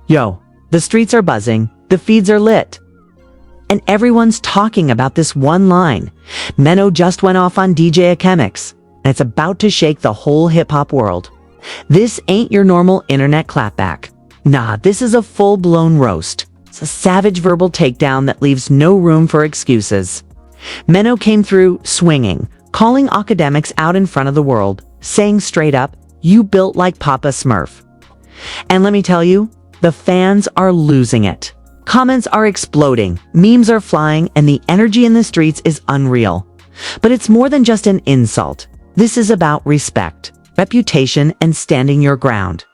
Yo, the streets are buzzing, the feeds are lit. And everyone's talking about this one line. Maino just went off on DJ Akademiks, and it's about to shake the whole hip-hop world. This ain't your normal internet clapback. Nah, this is a full-blown roast. It's a savage verbal takedown that leaves no room for excuses. Maino came through swinging, calling Akademiks out in front of the world, saying straight up, "You built like Papa Smurf." And let me tell you, the fans are losing it. Comments are exploding, memes are flying, and the energy in the streets is unreal. But it's more than just an insult. This is about respect, reputation, and standing your ground.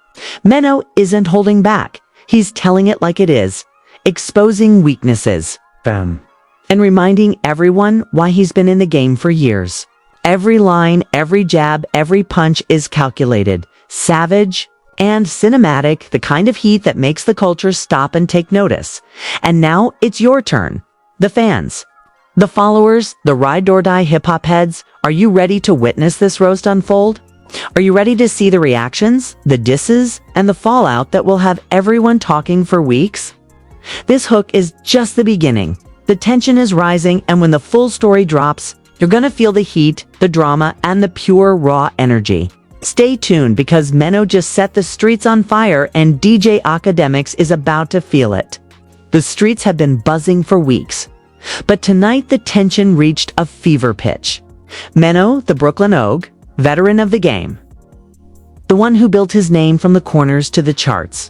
Maino isn't holding back. He's telling it like it is, exposing weaknesses, and reminding everyone why he's been in the game for years. Every line, every jab, every punch is calculated, savage, and cinematic, the kind of heat that makes the culture stop and take notice. And now it's your turn. The fans, the followers, the ride-or-die hip-hop heads, are you ready to witness this roast unfold? Are you ready to see the reactions, the disses, and the fallout that will have everyone talking for weeks? This hook is just the beginning. The tension is rising, and when the full story drops, you're gonna feel the heat, the drama, and the pure raw energy. Stay tuned because Maino just set the streets on fire and DJ Akademiks is about to feel it. The streets have been buzzing for weeks, but tonight the tension reached a fever pitch. Maino, the Brooklyn Og, veteran of the game, the one who built his name from the corners to the charts,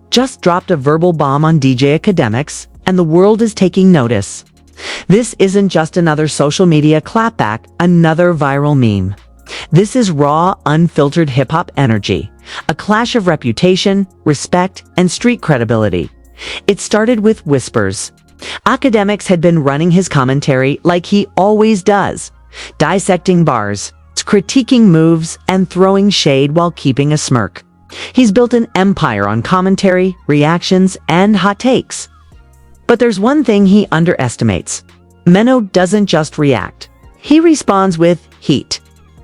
just dropped a verbal bomb on DJ Akademiks, and the world is taking notice. This isn't just another social media clapback, another viral meme. This is raw, unfiltered hip-hop energy, a clash of reputation, respect, and street credibility. It started with whispers. Akademiks had been running his commentary like he always does, dissecting bars, critiquing moves, and throwing shade while keeping a smirk. He's built an empire on commentary, reactions, and hot takes. But there's one thing he underestimates. Maino doesn't just react. He responds with heat.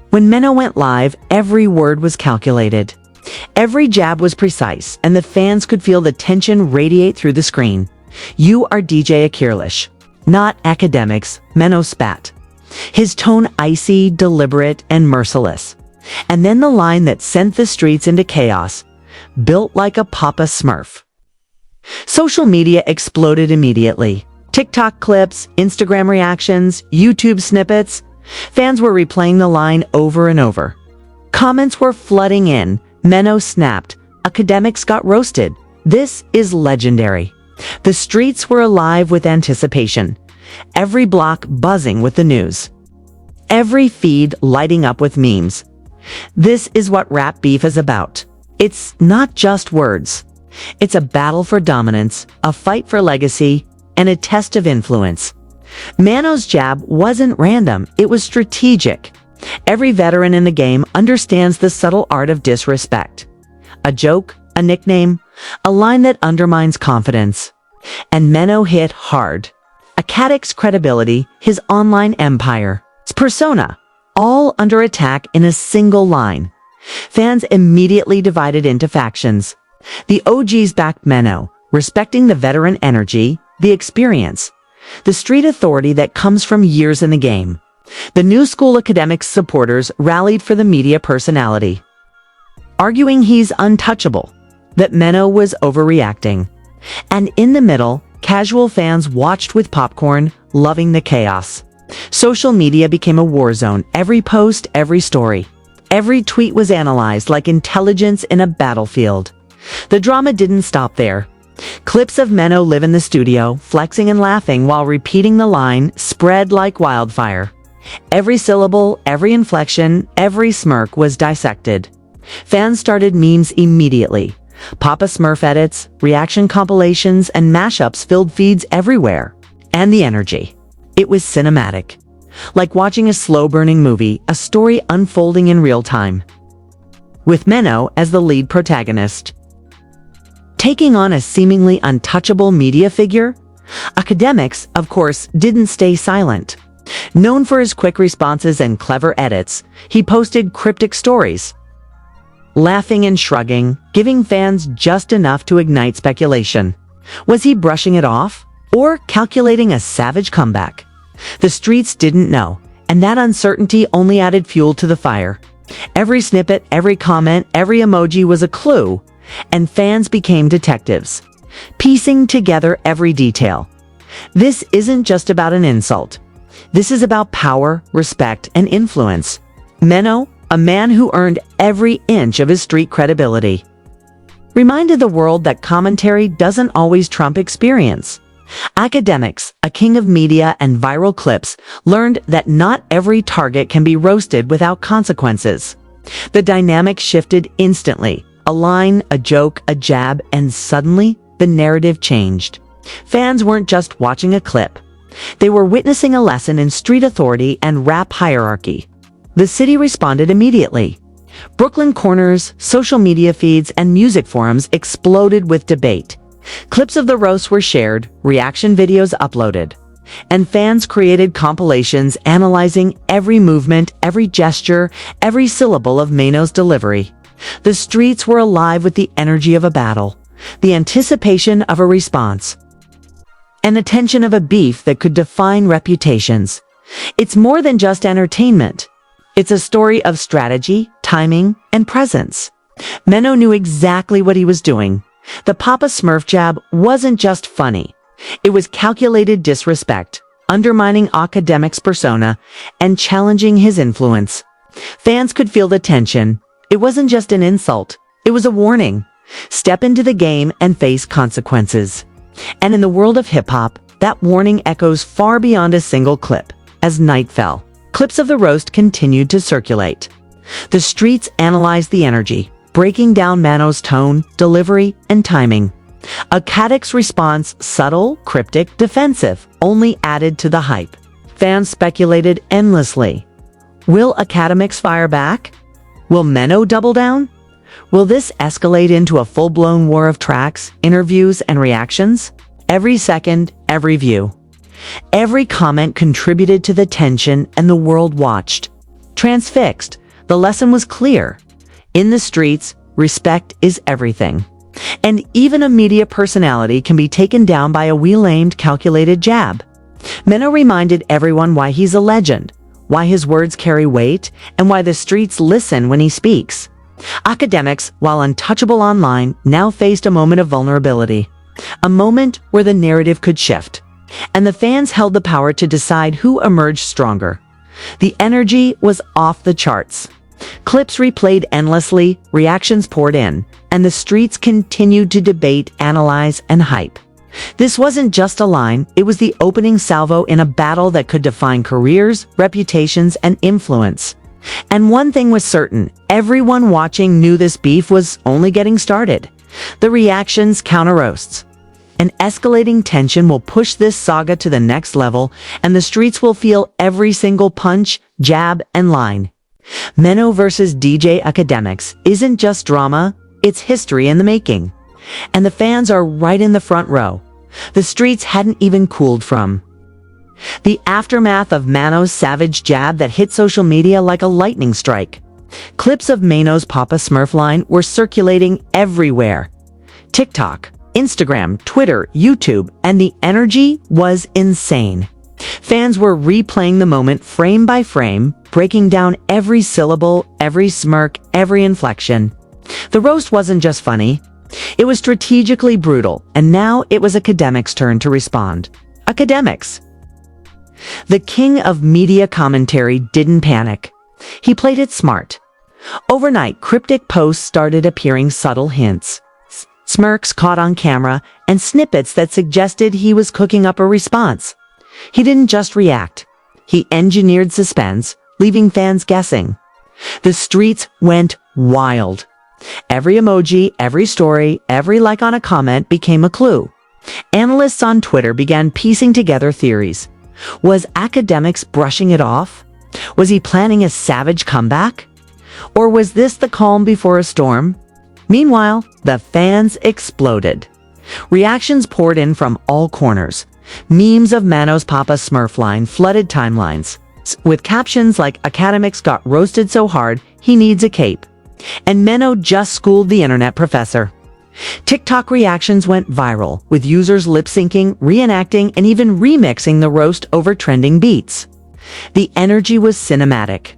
When Maino went live, every word was calculated. Every jab was precise, and the fans could feel the tension radiate through the screen. "You are DJ Akademiks, not Akademiks," Maino spat. His tone icy, deliberate, and merciless. And then the line that sent the streets into chaos. "Built like a Papa Smurf." Social media exploded immediately. TikTok clips, Instagram reactions, YouTube snippets. Fans were replaying the line over and over. Comments were flooding in. Maino snapped. Akademiks got roasted. This is legendary. The streets were alive with anticipation. Every block buzzing with the news. Every feed lighting up with memes. This is what rap beef is about. It's not just words. It's a battle for dominance, a fight for legacy, and a test of influence. Maino's jab wasn't random, it was strategic. Every veteran in the game understands the subtle art of disrespect. A joke, a nickname, a line that undermines confidence. And Maino hit hard. Akademiks' credibility, his online empire, his persona, all under attack in a single line. Fans immediately divided into factions. The OGs backed Maino, respecting the veteran energy, the experience, the street authority that comes from years in the game. The new school Akademiks supporters rallied for the media personality, arguing he's untouchable, that Maino was overreacting. And in the middle, casual fans watched with popcorn, loving the chaos. Social media became a war zone. Every post, every story, every tweet was analyzed like intelligence in a battlefield. The drama didn't stop there. Clips of Maino live in the studio, flexing and laughing while repeating the line, spread like wildfire. Every syllable, every inflection, every smirk was dissected. Fans started memes immediately. Papa Smurf edits, reaction compilations, and mashups filled feeds everywhere. And the energy. It was cinematic. Like watching a slow-burning movie, a story unfolding in real time. With Maino as the lead protagonist. Taking on a seemingly untouchable media figure, Akademiks, of course, didn't stay silent. Known for his quick responses and clever edits, he posted cryptic stories. laughing and shrugging, giving fans just enough to ignite speculation. Was he brushing it off, or calculating a savage comeback? The streets didn't know, and that uncertainty only added fuel to the fire. Every snippet, every comment, every emoji was a clue, and fans became detectives, piecing together every detail. This isn't just about an insult. This is about power, respect, and influence. Maino, a man who earned every inch of his street credibility, reminded the world that commentary doesn't always trump experience. Akademiks, a king of media and viral clips, learned that not every target can be roasted without consequences. The dynamic shifted instantly. A line, a joke, a jab, and suddenly, the narrative changed. Fans weren't just watching a clip. They were witnessing a lesson in street authority and rap hierarchy. The city responded immediately. Brooklyn corners, social media feeds, and music forums exploded with debate. Clips of the roast were shared, reaction videos uploaded, and fans created compilations analyzing every movement, every gesture, every syllable of Maino's delivery. The streets were alive with the energy of a battle, the anticipation of a response, and the tension of a beef that could define reputations. It's more than just entertainment. It's a story of strategy, timing, and presence. Maino knew exactly what he was doing. The Papa Smurf jab wasn't just funny. It was calculated disrespect, undermining Akademiks' persona and challenging his influence. Fans could feel the tension. It wasn't just an insult. It was a warning. Step into the game and face consequences. And in the world of hip-hop, that warning echoes far beyond a single clip. As night fell, clips of the roast continued to circulate. The streets analyzed the energy, breaking down Maino's tone, delivery, and timing. Akademiks' response, subtle, cryptic, defensive, only added to the hype. Fans speculated endlessly. Will Akademiks fire back? Will Maino double down? Will this escalate into a full-blown war of tracks, interviews, and reactions? Every second, every view, every comment contributed to the tension, and the world watched. Transfixed, the lesson was clear. In the streets, respect is everything. And even a media personality can be taken down by a well-aimed, calculated jab. Maino reminded everyone why he's a legend, why his words carry weight, and why the streets listen when he speaks. Akademiks, while untouchable online, now faced a moment of vulnerability. A moment where the narrative could shift. And the fans held the power to decide who emerged stronger. The energy was off the charts. Clips replayed endlessly, reactions poured in, and the streets continued to debate, analyze, and hype. This wasn't just a line, it was the opening salvo in a battle that could define careers, reputations, and influence. And one thing was certain, everyone watching knew this beef was only getting started. The reactions, counter-roasts, and escalating tension will push this saga to the next level, and the streets will feel every single punch, jab, and line. Maino versus DJ Akademiks isn't just drama, it's history in the making. And the fans are right in the front row. The streets hadn't even cooled from the aftermath of Maino's savage jab that hit social media like a lightning strike. Clips of Maino's Papa Smurf line were circulating everywhere. TikTok, Instagram, Twitter, YouTube, and the energy was insane. Fans were replaying the moment frame by frame, breaking down every syllable, every smirk, every inflection. The roast wasn't just funny. It was strategically brutal, and now it was Akademiks' turn to respond. Akademiks, the king of media commentary, didn't panic. He played it smart. Overnight, cryptic posts started appearing, subtle hints, smirks caught on camera, and snippets that suggested he was cooking up a response. He didn't just react. He engineered suspense, leaving fans guessing. The streets went wild. Every emoji, every story, every like on a comment became a clue. Analysts on Twitter began piecing together theories. Was Akademiks brushing it off? Was he planning a savage comeback? Or was this the calm before a storm? Meanwhile, the fans exploded. Reactions poured in from all corners. Memes of Maino's Papa Smurf line flooded timelines, with captions like "Akademiks got roasted so hard, he needs a cape." And Maino just schooled the internet professor. TikTok reactions went viral, with users lip-syncing, reenacting, and even remixing the roast over trending beats. The energy was cinematic.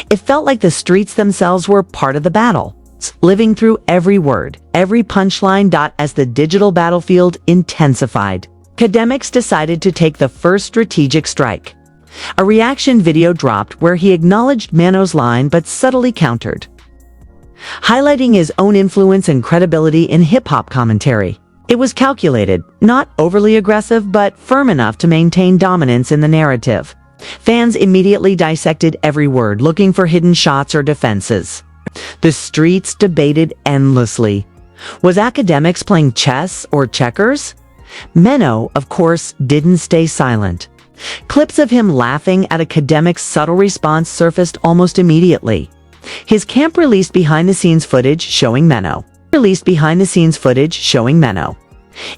It felt like the streets themselves were part of the battle, living through every word, every punchline. As the digital battlefield intensified, Akademiks decided to take the first strategic strike. A reaction video dropped where he acknowledged Maino's line but subtly countered, highlighting his own influence and credibility in hip-hop commentary. It was calculated, not overly aggressive, but firm enough to maintain dominance in the narrative. Fans immediately dissected every word, looking for hidden shots or defenses. The streets debated endlessly. Was Akademiks playing chess or checkers? Maino, of course, didn't stay silent. Clips of him laughing at Akademiks' subtle response surfaced almost immediately. His camp released behind-the-scenes footage showing Maino.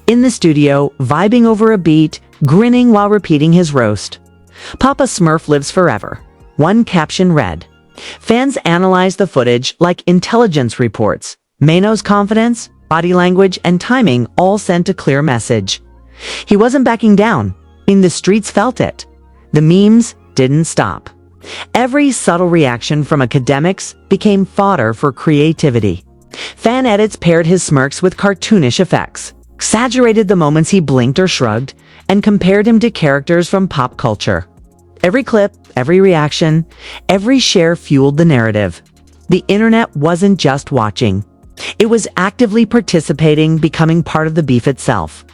In the studio, vibing over a beat, grinning while repeating his roast. "Papa Smurf lives forever." One caption read. Fans analyzed the footage like intelligence reports. Maino's confidence, body language, and timing all sent a clear message. He wasn't backing down. The streets felt it. The memes didn't stop. Every subtle reaction from Akademiks became fodder for creativity. Fan edits paired his smirks with cartoonish effects, exaggerated the moments he blinked or shrugged, and compared him to characters from pop culture. Every clip, every reaction, every share fueled the narrative. The internet wasn't just watching. It was actively participating, becoming part of the beef itself.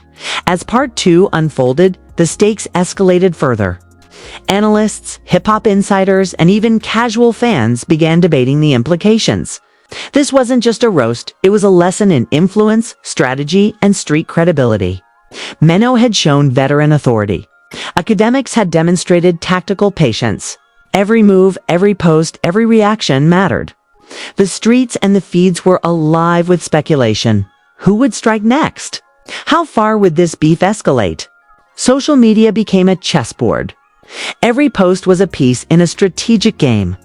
As part 2 unfolded, the stakes escalated further. Analysts, hip-hop insiders, and even casual fans began debating the implications. This wasn't just a roast, it was a lesson in influence, strategy, and street credibility. Maino had shown veteran authority. Akademiks had demonstrated tactical patience. Every move, every post, every reaction mattered. The streets and the feeds were alive with speculation. Who would strike next? How far would this beef escalate? Social media became a chessboard. Every post was a piece in a strategic game.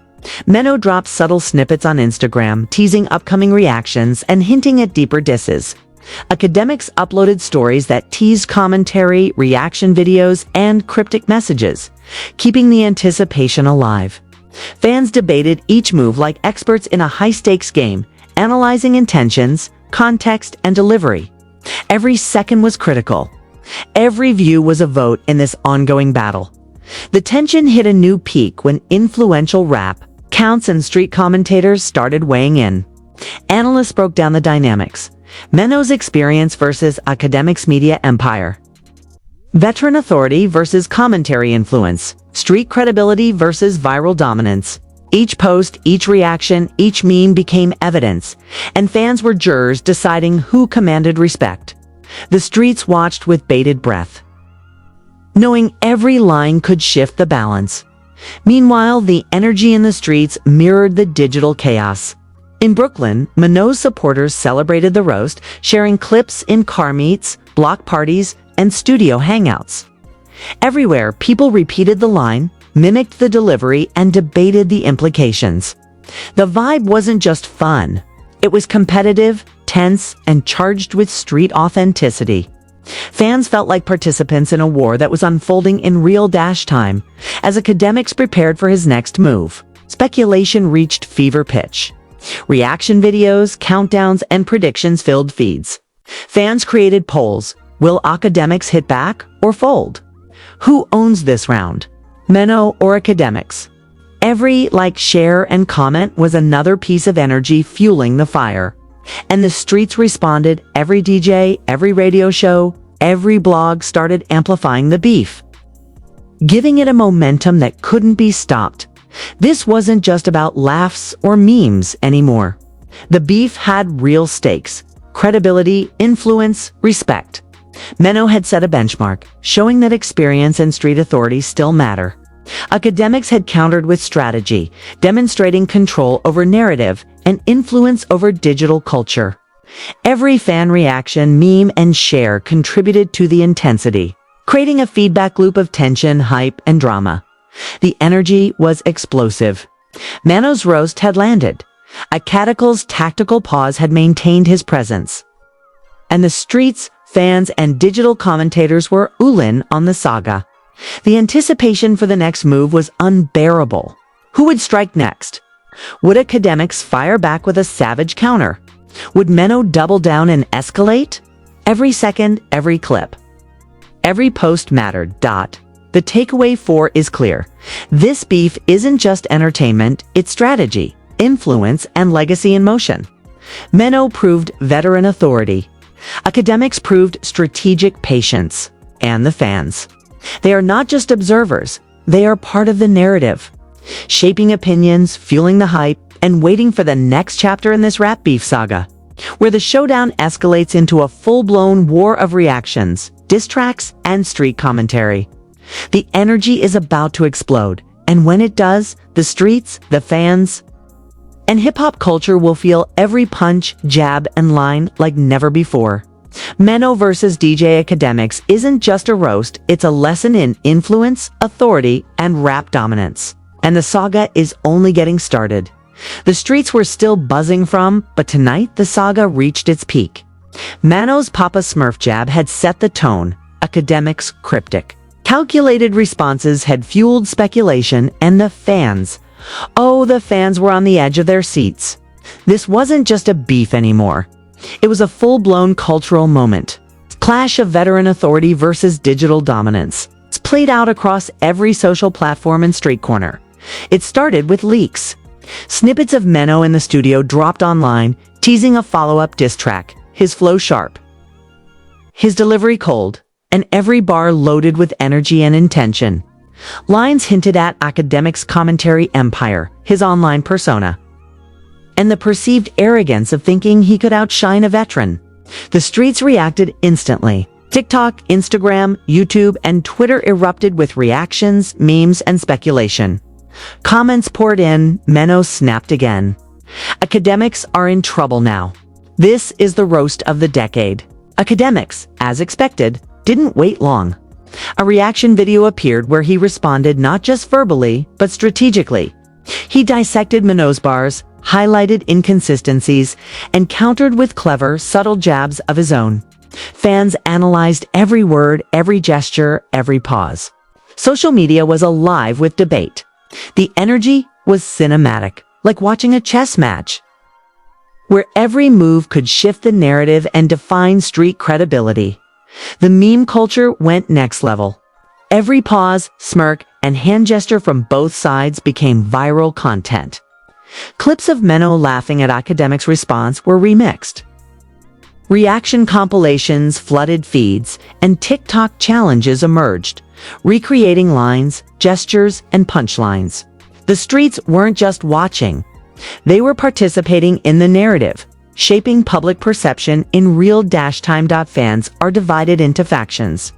Maino dropped subtle snippets on Instagram, teasing upcoming reactions and hinting at deeper disses. Akademiks uploaded stories that teased commentary, reaction videos, and cryptic messages, keeping the anticipation alive. Fans debated each move like experts in a high-stakes game, analyzing intentions, context, and delivery. Every second was critical. Every view was a vote in this ongoing battle. The tension hit a new peak when influential rap, counts, and street commentators started weighing in. Analysts broke down the dynamics. Maino's experience versus Akademiks' media empire. Veteran authority versus commentary influence. Street credibility versus viral dominance. Each post, each reaction, each meme became evidence, and fans were jurors deciding who commanded respect. The streets watched with bated breath, knowing every line could shift the balance. Meanwhile, the energy in the streets mirrored the digital chaos. In Brooklyn, Maino's supporters celebrated the roast, sharing clips in car meets, block parties, and studio hangouts. Everywhere, people repeated the line, mimicked the delivery, and debated the implications. The vibe wasn't just fun. It was competitive, tense, and charged with street authenticity. Fans felt like participants in a war that was unfolding in real time. As Akademiks prepared for his next move, speculation reached fever pitch. Reaction videos, countdowns, and predictions filled feeds. Fans created polls. Will Akademiks hit back or fold? Who owns this round? Maino or Akademiks? Every like, share, and comment was another piece of energy fueling the fire. And the streets responded. Every DJ, every radio show, every blog started amplifying the beef, giving it a momentum that couldn't be stopped. This wasn't just about laughs or memes anymore. The beef had real stakes: credibility, influence, respect. Maino had set a benchmark, showing that experience and street authority still matter. Akademiks had countered with strategy, demonstrating control over narrative and influence over digital culture. Every fan reaction, meme, and share contributed to the intensity, creating a feedback loop of tension, hype, and drama. The energy was explosive. Maino's roast had landed. Akademiks' tactical pause had maintained his presence. And the streets, fans, and digital commentators were all-in on the saga. The anticipation for the next move was unbearable. Who would strike next? Would Akademiks fire back with a savage counter? Would Maino double down and escalate? Every second, every clip. Every post mattered. The takeaway is clear. This beef isn't just entertainment, it's strategy, influence, and legacy in motion. Maino proved veteran authority. Akademiks proved strategic patience. And the fans. They are not just observers, they are part of the narrative. Shaping opinions, fueling the hype, and waiting for the next chapter in this rap beef saga, where the showdown escalates into a full-blown war of reactions, diss tracks, and street commentary. The energy is about to explode, and when it does, the streets, the fans, and hip-hop culture will feel every punch, jab, and line like never before. Maino versus DJ Akademiks isn't just a roast, it's a lesson in influence, authority, and rap dominance. And the saga is only getting started. The streets were still buzzing from, but tonight the saga reached its peak. Maino's Papa Smurf jab had set the tone, Akademiks' cryptic. Calculated responses had fueled speculation, and the fans were on the edge of their seats. This wasn't just a beef anymore. It was a full-blown cultural moment. Clash of veteran authority versus digital dominance. It's played out across every social platform and street corner. It started with leaks. Snippets of Maino in the studio dropped online, teasing a follow-up diss track, his flow sharp, his delivery cold, and every bar loaded with energy and intention. Lines hinted at Akademiks' commentary empire, his online persona, and the perceived arrogance of thinking he could outshine a veteran. The streets reacted instantly. TikTok, Instagram, YouTube, and Twitter erupted with reactions, memes, and speculation. Comments poured in, Maino snapped again. Akademiks are in trouble now. This is the roast of the decade. Akademiks, as expected, didn't wait long. A reaction video appeared where he responded not just verbally, but strategically. He dissected Maino's bars, highlighted inconsistencies, and countered with clever, subtle jabs of his own. Fans analyzed every word, every gesture, every pause. Social media was alive with debate. The energy was cinematic, like watching a chess match, where every move could shift the narrative and define street credibility. The meme culture went next level. Every pause, smirk, and hand gesture from both sides became viral content. Clips of Maino laughing at Akademiks' response were remixed. Reaction compilations flooded feeds, and TikTok challenges emerged, recreating lines, gestures, and punchlines. The streets weren't just watching. They were participating in the narrative, shaping public perception in real time. Fans are divided into factions.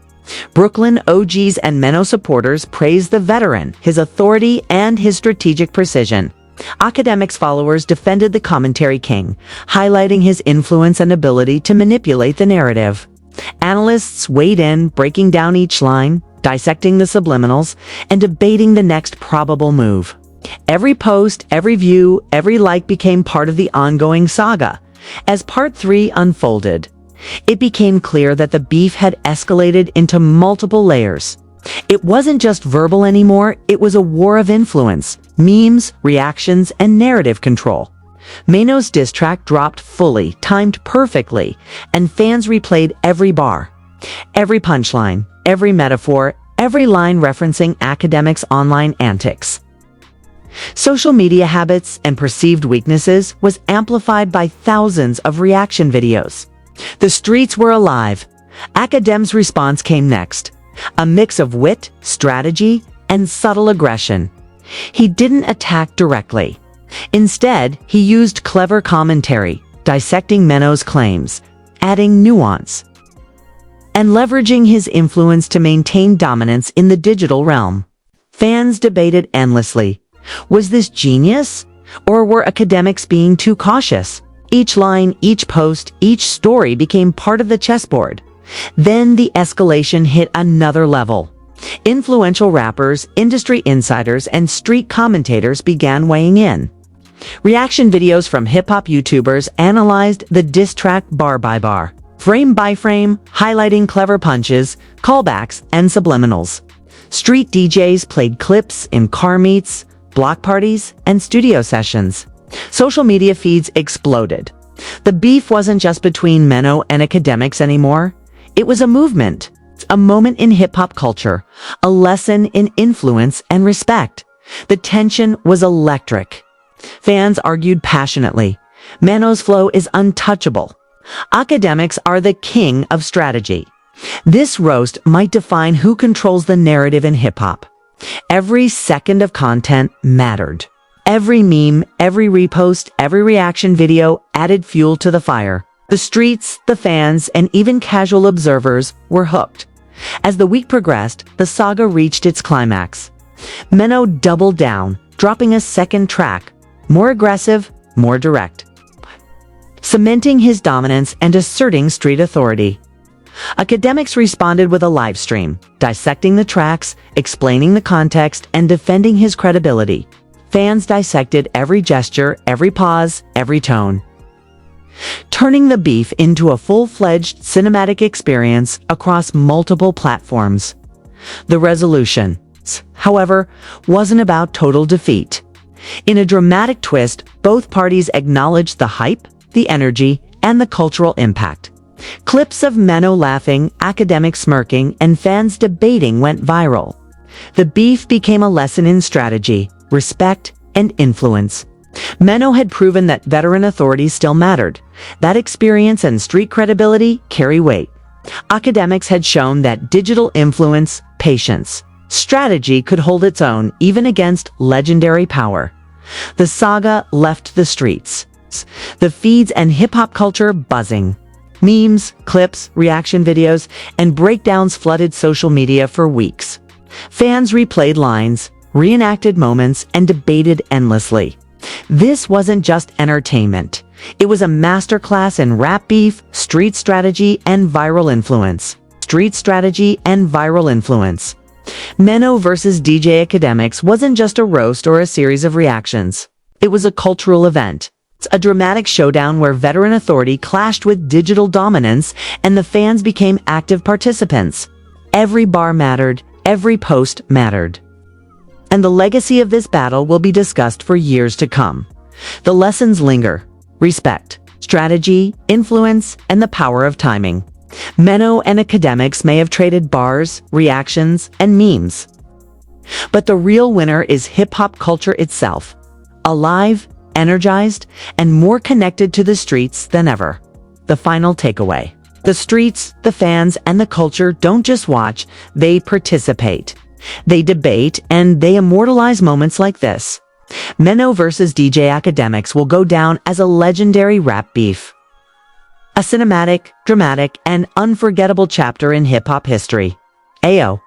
Brooklyn OGs and Maino supporters praised the veteran, his authority, and his strategic precision. Akademiks followers defended the commentary king, highlighting his influence and ability to manipulate the narrative. Analysts weighed in, breaking down each line, dissecting the subliminals, and debating the next probable move. Every post, every view, every like became part of the ongoing saga. As Part 3 unfolded, it became clear that the beef had escalated into multiple layers. It wasn't just verbal anymore, it was a war of influence, memes, reactions, and narrative control. Maino's diss track dropped fully, timed perfectly, and fans replayed every bar, every punchline, every metaphor, every line referencing Akademiks' online antics. Social media habits and perceived weaknesses was amplified by thousands of reaction videos. The streets were alive. Akademiks' response came next. A mix of wit, strategy, and subtle aggression. He didn't attack directly. Instead, he used clever commentary, dissecting Maino's claims, adding nuance, and leveraging his influence to maintain dominance in the digital realm. Fans debated endlessly. Was this genius? Or were Akademiks being too cautious? Each line, each post, each story became part of the chessboard. Then the escalation hit another level. Influential rappers, industry insiders, and street commentators began weighing in. Reaction videos from hip-hop YouTubers analyzed the diss track bar by bar, frame by frame, highlighting clever punches, callbacks, and subliminals. Street DJs played clips in car meets, block parties, and studio sessions. Social media feeds exploded. The beef wasn't just between Maino and Akademiks anymore. It was a movement, a moment in hip-hop culture, a lesson in influence and respect. The tension was electric. Fans argued passionately. Maino's flow is untouchable. Akademiks are the king of strategy. This roast might define who controls the narrative in hip-hop. Every second of content mattered. Every meme, every repost, every reaction video added fuel to the fire. The streets, the fans, and even casual observers were hooked. As the week progressed, the saga reached its climax. Maino doubled down, dropping a second track, more aggressive, more direct, cementing his dominance and asserting street authority. Akademiks responded with a live stream, dissecting the tracks, explaining the context, and defending his credibility. Fans dissected every gesture, every pause, every tone, turning the beef into a full-fledged cinematic experience across multiple platforms. The resolution, however, wasn't about total defeat. In a dramatic twist, both parties acknowledged the hype, the energy, and the cultural impact. Clips of Maino laughing, Akademiks smirking, and fans debating went viral. The beef became a lesson in strategy, respect, and influence. Maino had proven that veteran authority still mattered. That experience and street credibility carry weight. Akademiks had shown that digital influence, patience, strategy could hold its own even against legendary power. The saga left the streets, the feeds and hip-hop culture buzzing. Memes, clips, reaction videos, and breakdowns flooded social media for weeks. Fans replayed lines, reenacted moments, and debated endlessly. This wasn't just entertainment. It was a masterclass in rap beef, street strategy, and viral influence. Maino versus DJ Akademiks wasn't just a roast or a series of reactions. It was a cultural event. A dramatic showdown where veteran authority clashed with digital dominance, and the fans became active participants. Every bar mattered, every post mattered. And the legacy of this battle will be discussed for years to come. The lessons linger: respect, strategy, influence, and the power of timing. Maino and Akademiks may have traded bars, reactions, and memes. But the real winner is hip-hop culture itself. Alive, energized, and more connected to the streets than ever. The final takeaway: the streets, the fans, and the culture don't just watch, they participate. They debate, and they immortalize moments like this. Maino versus DJ Akademiks will go down as a legendary rap beef. A cinematic, dramatic, and unforgettable chapter in hip-hop history. Ayo.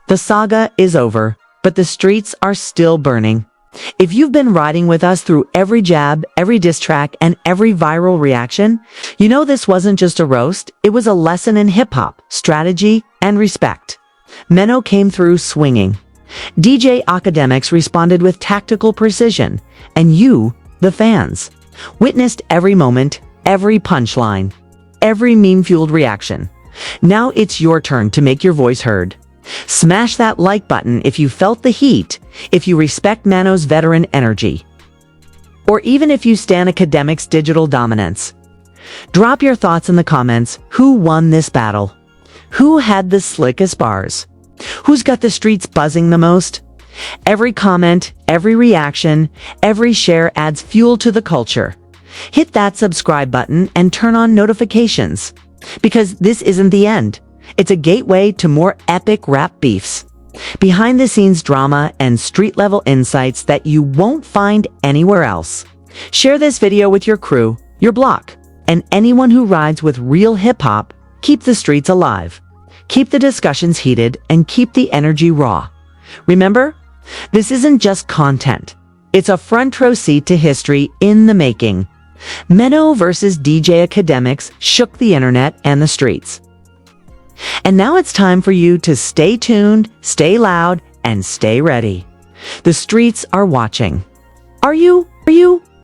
The saga is over, but the streets are still burning. If you've been riding with us through every jab, every diss track, and every viral reaction, you know this wasn't just a roast, it was a lesson in hip-hop, strategy, and respect. Maino came through swinging. DJ Akademiks responded with tactical precision, and you, the fans, witnessed every moment, every punchline, every meme-fueled reaction. Now it's your turn to make your voice heard. Smash that like button if you felt the heat, if you respect Maino's veteran energy, or even if you stand Akademiks' digital dominance. Drop your thoughts in the comments. Who won this battle? Who had the slickest bars? Who's got the streets buzzing the most? Every comment, every reaction, every share adds fuel to the culture. Hit that subscribe button and turn on notifications, because this isn't the end. It's a gateway to more epic rap beefs, behind-the-scenes drama, and street-level insights that you won't find anywhere else. Share this video with your crew, your block, and anyone who rides with real hip-hop. Keep the streets alive. Keep the discussions heated, and keep the energy raw. Remember, this isn't just content. It's a front-row seat to history in the making. Maino versus DJ Akademiks shook the internet and the streets. And now it's time for you to stay tuned, stay loud, and stay ready. The streets are watching. Are you you?